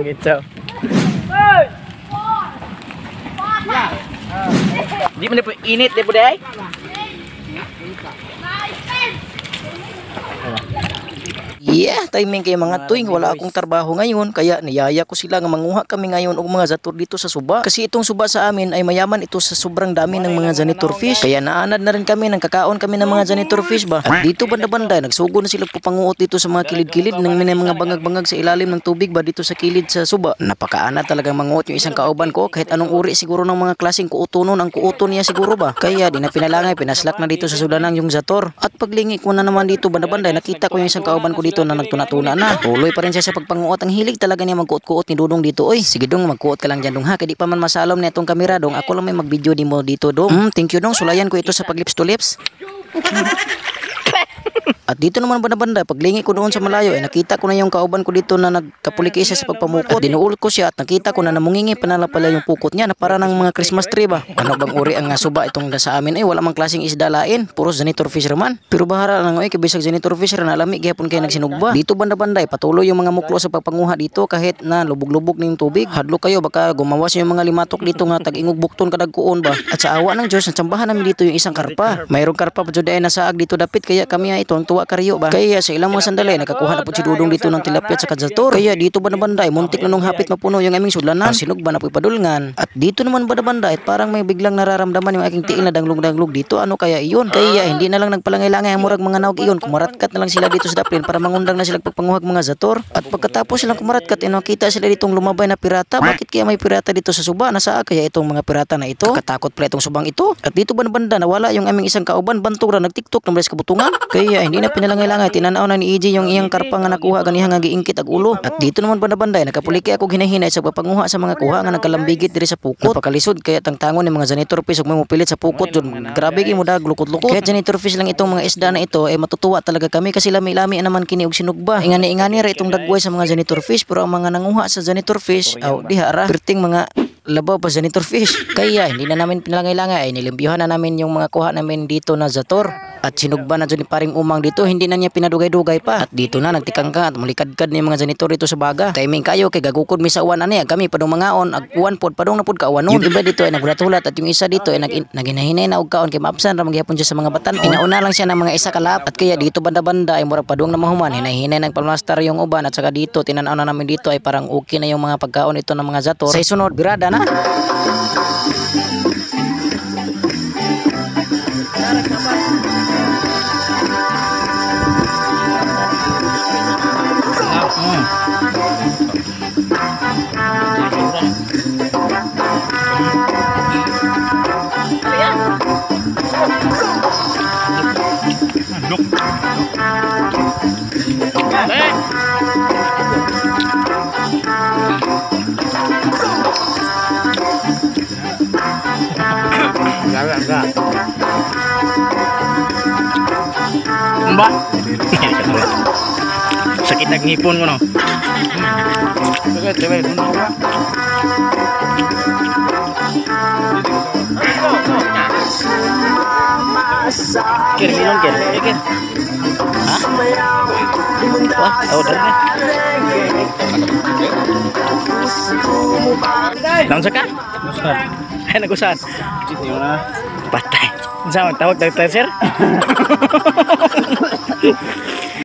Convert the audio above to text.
Gitu. Di mana pun init deh budaya. Yeah, timing kay mga tuwing wala akong trabaho ngayon kaya niyaya ko sila nga manguha kami ngayon og mga zator dito sa suba. Kasi itong suba sa amin ay mayaman ito sa sobrang dami ng mga janitor fish. Kaya naanad na rin kami, kakaon kami ng mga janitor fish ba. At dito banda-banda nagsugo na sila pupanguot dito sa mga kilid-kilid ng mga bangag-bangag sa ilalim ng tubig ba dito sa kilid sa suba. Napakaanad talagang manguot yung isang kauban ko kahit anong uri siguro ng mga klaseng kuutonon ang kuuton niya siguro ba. Kaya di na pinalangay, pinaslak na dito sa sudanang yung zator. At paglingi ko na naman dito banda-banda nakita ko yung isang kauban ko dito na nagtuna-tuna na. Tuloy pa rin siya sa pagpanguot. Ang hilig talaga niya magkuot-kuot ni Dudong dito. Oy, sige dong, magkuot ka lang dyan dong ha. Kaya di pa man masalom na itong kamera dong. Ako lang may mag-video di mo dito dong. Thank you dong. Sulayan ko ito sa pag-lips to lips. At dito naman banda-banda, paglingi ko doon sa malayo, nakita ko na yung kauban ko dito na nagkapulikisa sa pagpamukot. Dinuul ko siya at nakita ko na namungingi pa na pala yung pukot niya na para ng mga Christmas tree ba. Ano bang uri ang suba itong sa amin? Ay, wala mang klaseng isda lain. Puros janitor fisher man. Pero bahara lang kabisag janitor fisher na lami gihapon kay nagsinugba. Dito banda-banda, patuloy yung mga muklo sa pagpanguha dito kahit na lubog-lubog na yung tubig. Hadlo kayo, baka gumawas yung mga limatok dito nga tag-ingog bukton kadagkuon ba. At sa awa ng Diyos, natsambahan namin dito yung isang karpa. Mayroong karpa pa dyan ay nasaag dito dapit kaya kami ay itong tuwa kariyo ba. Kaya sa ilang mga sandali nakakuha na po si Dudong dito ng tilapia sa kadzator. Kaya dito banda-banda muntik na nung hapit mapuno yung aming sudlanan. Sinugba na po'y padulngan. At dito naman banda-banda parang may biglang nararamdaman yung aking tiil na danglog-danglog dito. Ano kaya iyon? Kaya hindi na lang nagpalangay-langay ang murag mga naog iyon. Kumaratkat na lang sila dito sa daplin para mangundang na sila pagpanguhag mga zator. At pagkatapos silang kumaratkat nakita sila ditong lumabay na pirata. Bakit kaya may pirata dito sa suba? Nasaan kaya itong mga pirata na ito? Kakatakot pala itong subang ito. At dito banda-banda nawala yung aming isang kauban bantog ra nag-TikTok ng bilis kabutungan. Kaya hindi na pinalangay-langay tinanaw na ni EJ yung iyang karpa nga nakuha ganiha nga giingkit ag ulo. At dito naman banda-banda nakapuliki ako ginahinay sa pagpanguha sa mga kuha nga nagkalambigit diri sa pukot. Napakalisod kaya tangtangon ng mga janitor fish ug may mupilit sa pukot jud. Grabe gi mo dag lukot-lukot. Kaya janitor fish lang itong mga isda na ito ay matutuwa talaga kami kasi lami-lami naman kini og sinugba. Ingani-ingani ra itong dagway sa mga janitor fish pero ang mga nanguha sa janitor fish diha ra perting mga labaw pa janitor fish. Kaya hindi na namin pinalangay-langay ay nilimpyuhan na namin yung mga kuha namin dito na zator. At sinugba na dyan ni paring umang dito, hindi na niya pinadugay-dugay pa. At dito na nagtikangkang at mulikad-kad ni mga janitor dito sa baga. Timing kayo kay gagukod mi sa uwan ani kami padung mangaon ag uwan pod padung na pod ka uwanon. Yung iba dito ay nagulat-hulat at yung isa dito ay naginahinay na og kaon kay maabsan ra magyapon siya sa mga batan. Pinauna lang siya ng mga isa kalap at kaya dito banda-banda ay murag padung na mahuman hinay-hinay ng palmaster yung uban at saka dito tinanaw na namin dito ay parang okay na yung mga pagkaon ito ng mga zator. Sa sunod birada na. Enggak. Mbak. Sakit ang ngipon ko no. Coba Kir, minum kir. Kir. Hah? Wah, tahu dah ni. Langsung kan? Ay, nag-usad. Patay. Saan? Tawag tayo, sir?